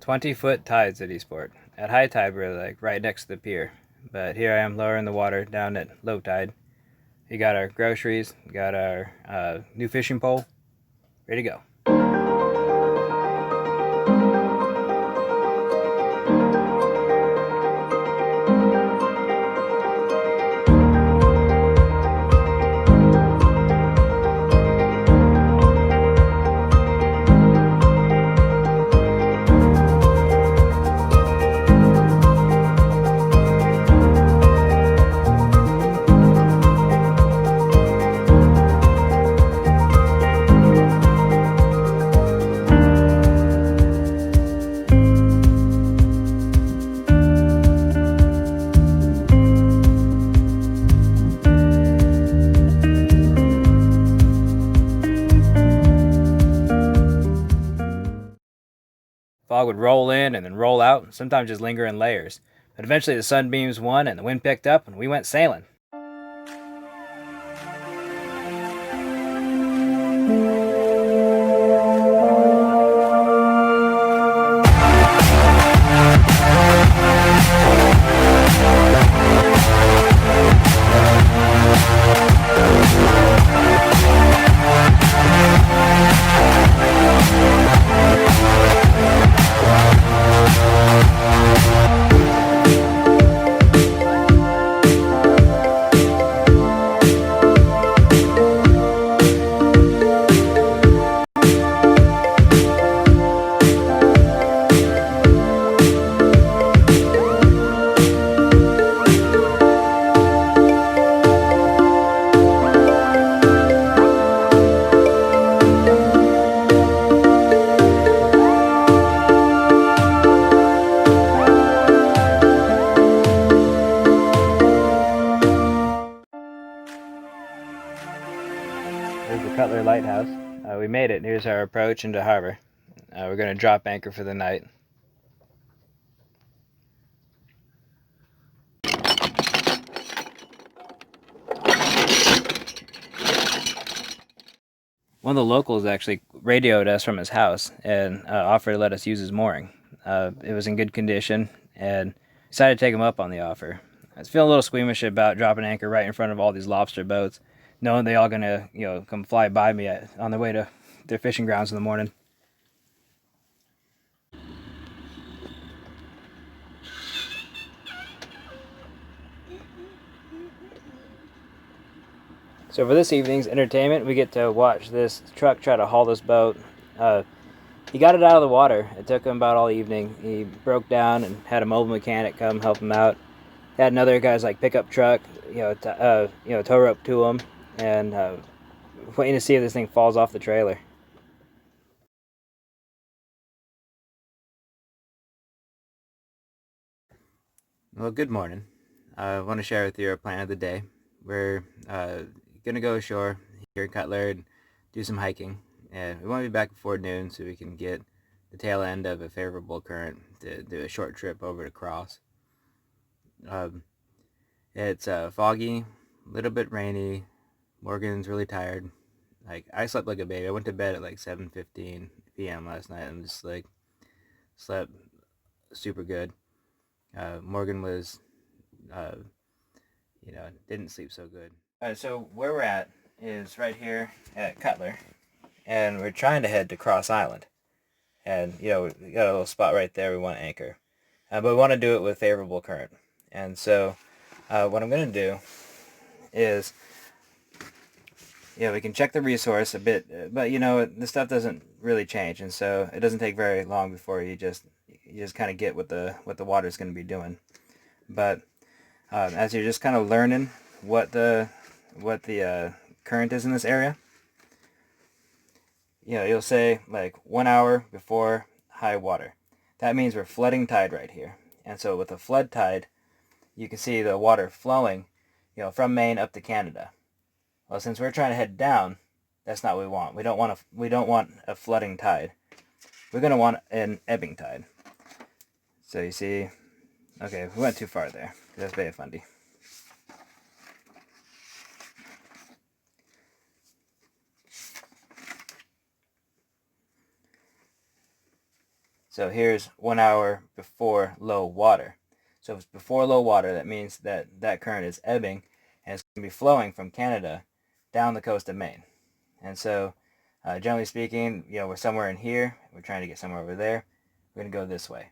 20-foot tides at Eastport. At high tide, we're like right next to the pier. But here I am lowering the water down at low tide. We got our groceries, got our new fishing pole, ready to go. Fog would roll in and then roll out, and sometimes just linger in layers. But eventually the sunbeams won and the wind picked up and we went sailing. There's the Cutler lighthouse. We made it. Here's our approach into harbor. We're going to drop anchor for the night. One of the locals actually radioed us from his house and offered to let us use his mooring. It was in good condition, and decided to take him up on the offer. I was feeling a little squeamish about dropping anchor right in front of all these lobster boats, knowing they all gonna, come fly by me on their way to their fishing grounds in the morning. So for this evening's entertainment, we get to watch this truck try to haul this boat. He got it out of the water. It took him about all evening. He broke down and had a mobile mechanic come help him out. Had another guy's like pickup truck, tow rope to him, and waiting to see if this thing falls off the trailer. Well, good morning. I want to share with you our plan of the day. We're gonna go ashore here in Cutler and do some hiking, and we want to be back before noon so we can get the tail end of a favorable current to do a short trip over to Cross. It's foggy, a little bit rainy. Morgan's really tired. Like, I slept like a baby. I went to bed at like 7:15 p.m. last night and just like slept super good. Morgan was, didn't sleep so good. So where we're at is right here at Cutler, and we're trying to head to Cross Island. And, we got a little spot right there we want to anchor. But we want to do it with favorable current. And so what I'm going to do is, we can check the resource a bit, but, the stuff doesn't really change. And so it doesn't take very long before you just kind of get what the water's going to be doing. But as you're just kind of learning what the current is in this area, you'll say like 1 hour before high water. That means we're flooding tide right here. And so with a flood tide, you can see the water flowing, from Maine up to Canada. Well, since we're trying to head down, that's not what we want. We don't want a flooding tide. We're going to want an ebbing tide. So you see, okay, we went too far there. That's Bay of Fundy. So here's 1 hour before low water. So if it's before low water, that means that that current is ebbing and it's going to be flowing from Canada down the coast of Maine. And so generally speaking, we're somewhere in here. We're trying to get somewhere over there. We're going to go this way.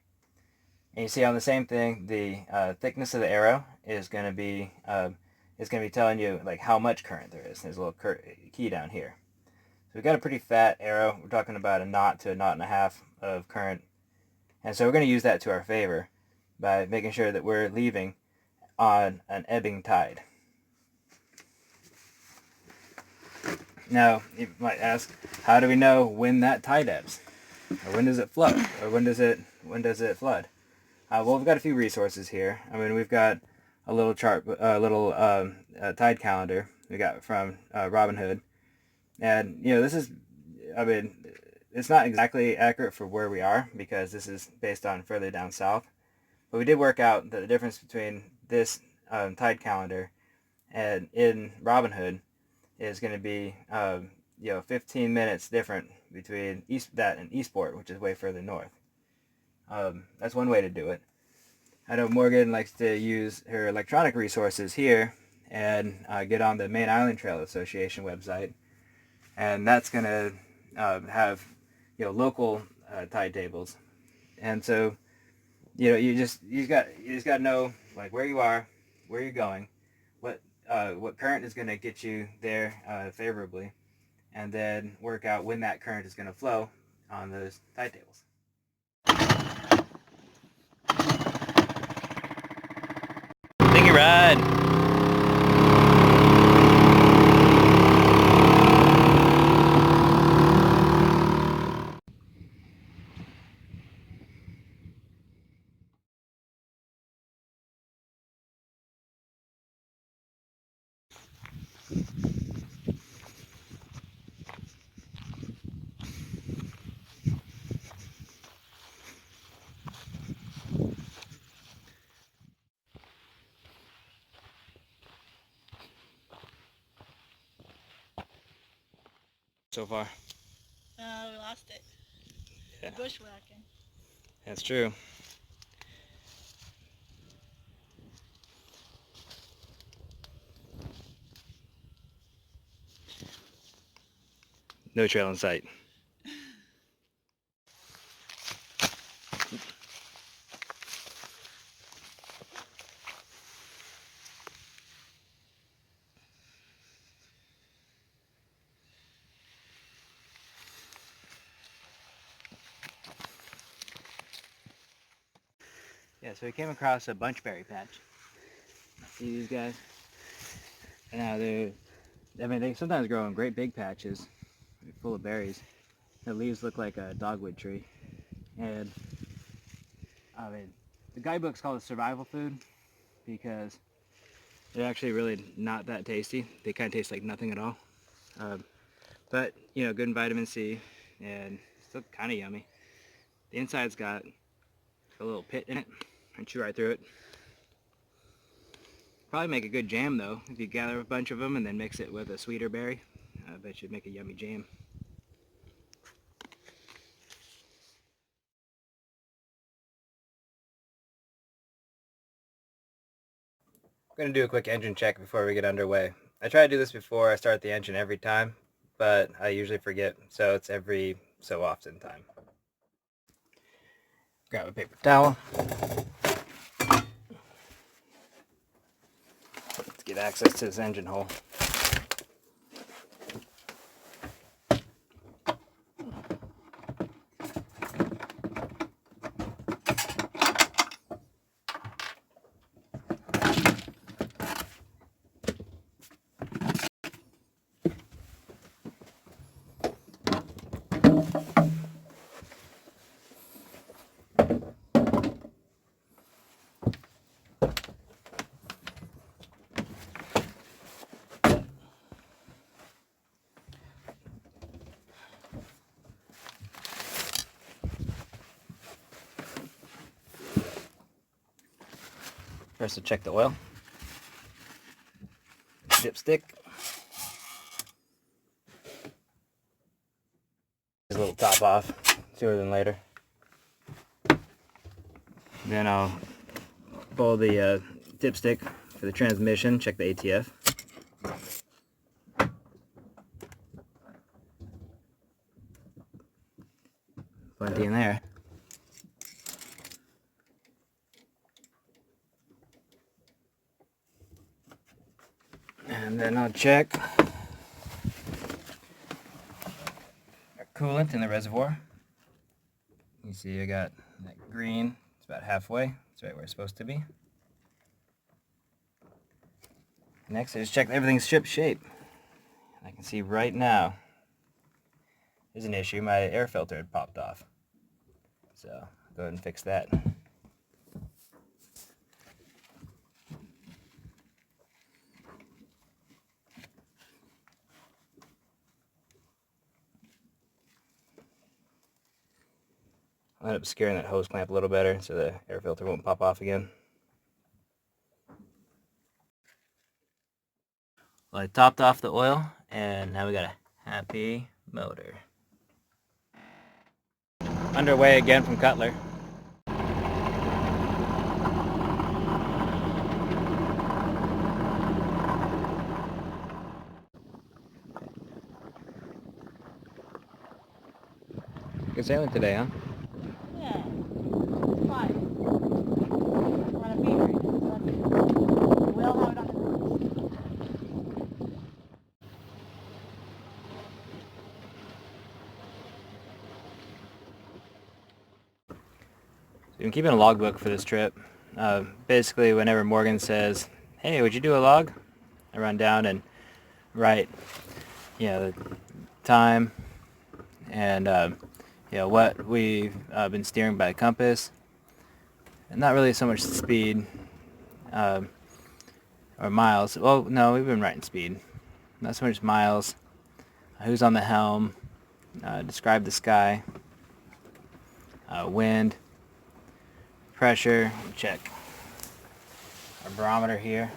And you see on the same thing, the thickness of the arrow is going to be telling you like how much current there is. There's a little key down here. So we've got a pretty fat arrow. We're talking about a knot to a knot and a half of current. And so we're going to use that to our favor by making sure that we're leaving on an ebbing tide. Now, you might ask, how do we know when that tide ebbs? Or when does it flood? Or when does it flood? Well, we've got a few resources here. I mean, we've got a little chart, tide calendar we got from Robinhood. And, this is, it's not exactly accurate for where we are because this is based on further down south. But we did work out that the difference between this tide calendar and in Robinhood is going to be 15 minutes different between that and Eastport, which is way further north. That's one way to do it. I know Morgan likes to use her electronic resources here and get on the Maine Island Trail Association website, and that's going to have local tide tables. And so you just got to know like where you are, where you're going, what current is going to get you there favorably, and then work out when that current is going to flow on those tide tables. Thank you, Rod. So far? We lost it. Yeah. Bushwhacking. That's true. No trail in sight. Yeah, so we came across a bunchberry patch. See these guys? And now they sometimes grow in great big patches, full of berries. The leaves look like a dogwood tree. And the guidebooks call it survival food because they're actually really not that tasty. They kind of taste like nothing at all. But good in vitamin C and still kind of yummy. The inside's got a little pit in it. And chew right through it. Probably make a good jam though if you gather a bunch of them and then mix it with a sweeter berry. I bet you'd make a yummy jam. I'm going to do a quick engine check before we get underway. I try to do this before I start the engine every time, but I usually forget, so it's every so often time. Grab a paper towel. Let's get access to this engine hole. First, to check the oil. Dipstick. A little top off, sooner than later. Then I'll pull the dipstick for the transmission, check the ATF. Plenty in there. And then I'll check our coolant in the reservoir. You see I got that green, it's about halfway. It's right where it's supposed to be. Next I just check everything's ship shape. I can see right now there's an issue. My air filter had popped off. So I'll go ahead and fix that. I'll end up securing that hose clamp a little better so the air filter won't pop off again. Well, I topped off the oil and now we got a happy motor. Underway again from Cutler. Good sailing today, huh? Yeah. Fine. We're on a beat right now, so that's good. We'll have it on the cruise. So I'm keeping a logbook for this trip. Basically, whenever Morgan says, "Hey, would you do a log?" I run down and write, the time and what we've been steering by compass, and not really so much speed or miles. Well, no, we've been writing speed, not so much miles. Who's on the helm? Describe the sky. Wind. Pressure. Check our barometer here,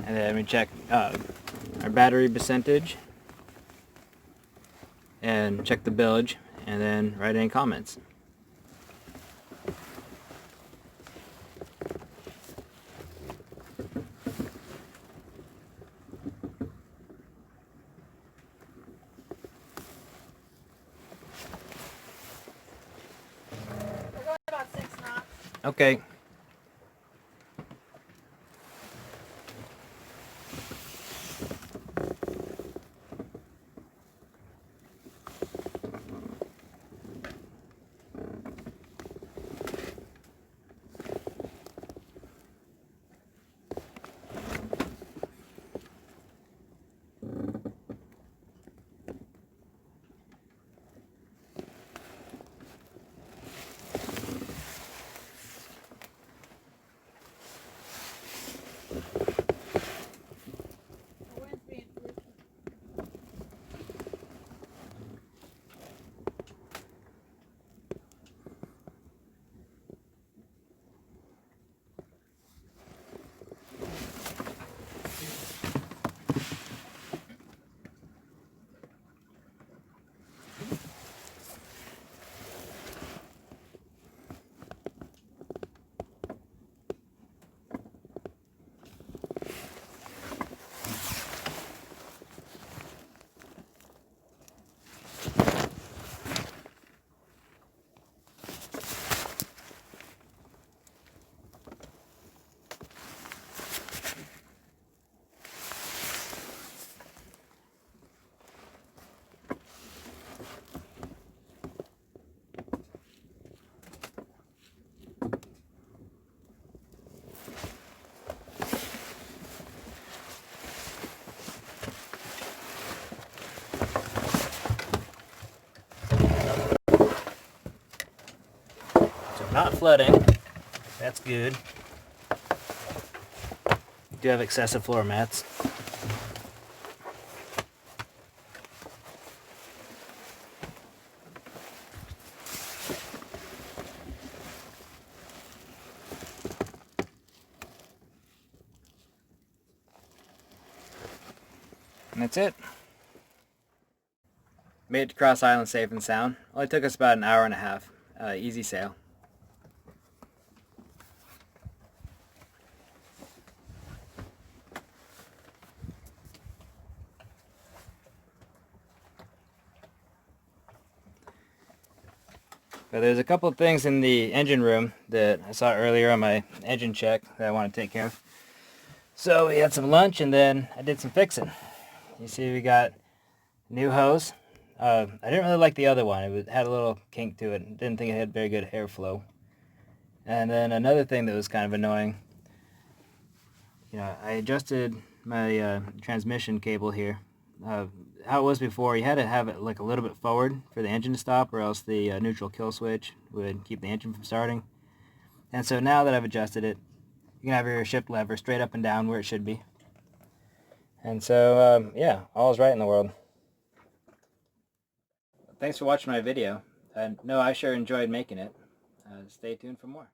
and then we check our battery percentage and check the bilge, and then write any comments. We're going about 6 knots. Okay. The wind's being fluky. Not flooding. That's good. Do have excessive floor mats. And that's it. Made it to Cross Island safe and sound. Only took us about an hour and a half. easy sail. But there's a couple of things in the engine room that I saw earlier on my engine check that I want to take care of. So we had some lunch and then I did some fixing. You see we got new hose. I didn't really like the other one. It had a little kink to it. Didn't think it had very good airflow. And then another thing that was kind of annoying, I adjusted my transmission cable here. How it was before, you had to have it like a little bit forward for the engine to stop, or else the neutral kill switch would keep the engine from starting. And so now that I've adjusted it, you can have your shift lever straight up and down where it should be. And so, yeah, all is right in the world. Thanks for watching my video. I know I sure enjoyed making it. Stay tuned for more.